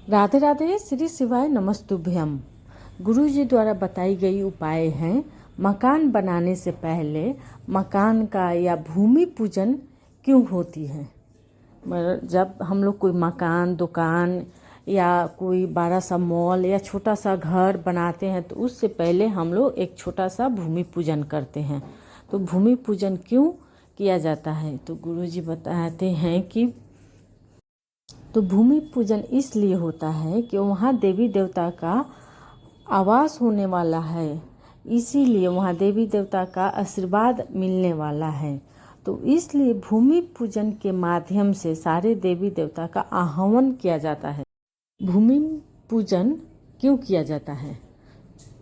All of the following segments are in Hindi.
राधे राधे, श्री शिवाय नमस्तुभ्यम। गुरु जी द्वारा बताई गई उपाय हैं। मकान बनाने से पहले मकान का या भूमि पूजन क्यों होती है। जब हम लोग कोई मकान, दुकान या कोई बड़ा सा मॉल या छोटा सा घर बनाते हैं तो उससे पहले हम लोग एक छोटा सा भूमि पूजन करते हैं। तो भूमि पूजन क्यों किया जाता है, तो गुरु जी बताते हैं कि तो भूमि पूजन इसलिए होता है कि वहाँ देवी देवता का आवास होने वाला है, इसीलिए वहाँ देवी देवता का आशीर्वाद मिलने वाला है। तो इसलिए भूमि पूजन के माध्यम से सारे देवी देवता का आह्वान किया जाता है। भूमि पूजन क्यों किया जाता है,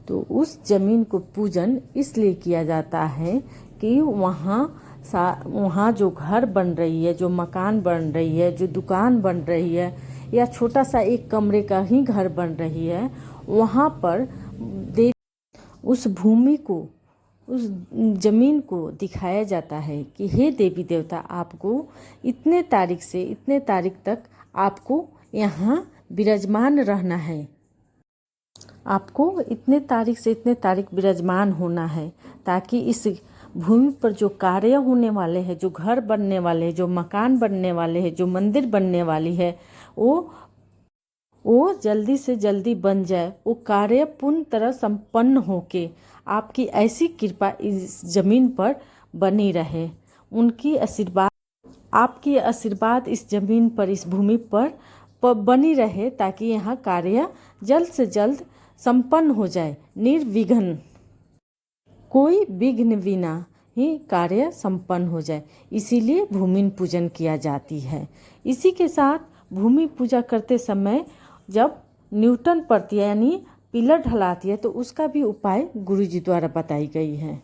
तो उस जमीन को पूजन इसलिए किया जाता है कि वहाँ जो घर बन रही है, जो मकान बन रही है, जो दुकान बन रही है या छोटा सा एक कमरे का ही घर बन रही है, वहाँ पर उस भूमि को, उस जमीन को दिखाया जाता है कि हे देवी देवता, आपको इतने तारीख से इतने तारीख तक आपको यहाँ विराजमान रहना है, आपको इतने तारीख से इतने तारीख विराजमान होना है, ताकि इस भूमि पर जो कार्य होने वाले हैं, जो घर बनने वाले हैं, जो मकान बनने वाले हैं, जो मंदिर बनने वाली है, वो जल्दी से जल्दी बन जाए, वो कार्य पूर्ण तरह संपन्न होके आपकी ऐसी कृपा इस जमीन पर बनी रहे। उनकी आशीर्वाद, आपकी आशीर्वाद इस जमीन पर, इस भूमि पर बनी रहे, ताकि यहाँ कार्य जल्द से जल्द संपन्न हो जाए, निर्विघ्न, कोई विघ्न बिना ही कार्य संपन्न हो जाए। इसीलिए भूमि पूजन किया जाती है। इसी के साथ भूमि पूजा करते समय जब न्यूटन पड़ती है यानी पिलर ढलाती है, तो उसका भी उपाय गुरु जी द्वारा बताई गई है।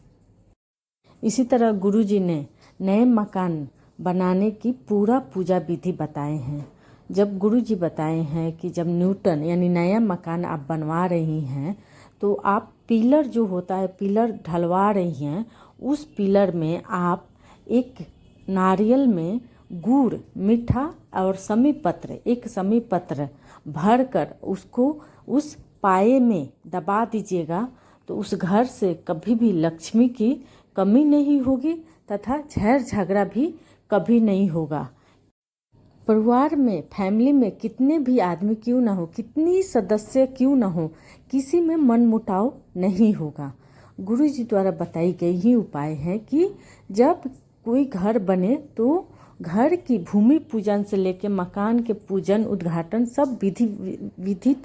इसी तरह गुरु जी ने नए मकान बनाने की पूरा पूजा विधि बताए हैं। जब गुरु जी बताए हैं कि जब न्यूटन यानी नया मकान आप बनवा रही हैं, तो आप पिलर जो होता है, पिलर ढलवा रही हैं, उस पिलर में आप एक नारियल में गुड़, मीठा और समी पत्र, एक समी पत्र भर कर उसको उस पाए में दबा दीजिएगा। तो उस घर से कभी भी लक्ष्मी की कमी नहीं होगी तथा झड़ झगड़ा भी कभी नहीं होगा। परिवार में, फैमिली में कितने भी आदमी क्यों ना हो, कितनी सदस्य क्यों ना हो, किसी में मनमुटाव नहीं होगा। गुरु जी द्वारा बताई गई ही उपाय है कि जब कोई घर बने तो घर की भूमि पूजन से लेकर मकान के पूजन, उद्घाटन सब विधिवत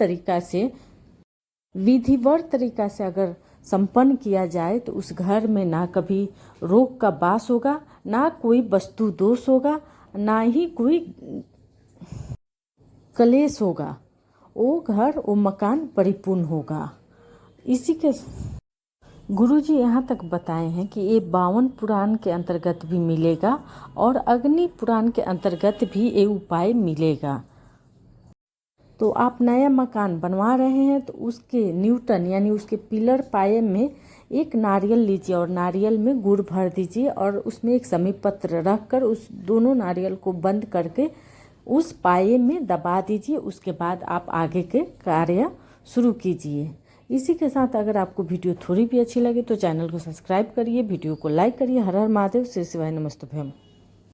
तरीका से अगर संपन्न किया जाए तो उस घर में ना कभी रोग का वास होगा, ना कोई वस्तु दोष होगा, ना ही कोई कलेश होगा। वो घर, वो मकान परिपूर्ण होगा। इसी के गुरु जी यहाँ तक बताए हैं कि ये 52 पुराण के अंतर्गत भी मिलेगा और अग्नि पुराण के अंतर्गत भी ये उपाय मिलेगा। तो आप नया मकान बनवा रहे हैं तो उसके न्यूटन यानी उसके पिलर पाए में एक नारियल लीजिए और नारियल में गुड़ भर दीजिए और उसमें एक समी पत्र रख कर उस दोनों नारियल को बंद करके उस पाए में दबा दीजिए। उसके बाद आप आगे के कार्य शुरू कीजिए। इसी के साथ अगर आपको वीडियो थोड़ी भी अच्छी लगे तो चैनल को सब्सक्राइब करिए, वीडियो को लाइक करिए। हर हर महादेव, श्री शिवाय नमस्तुभ्यम।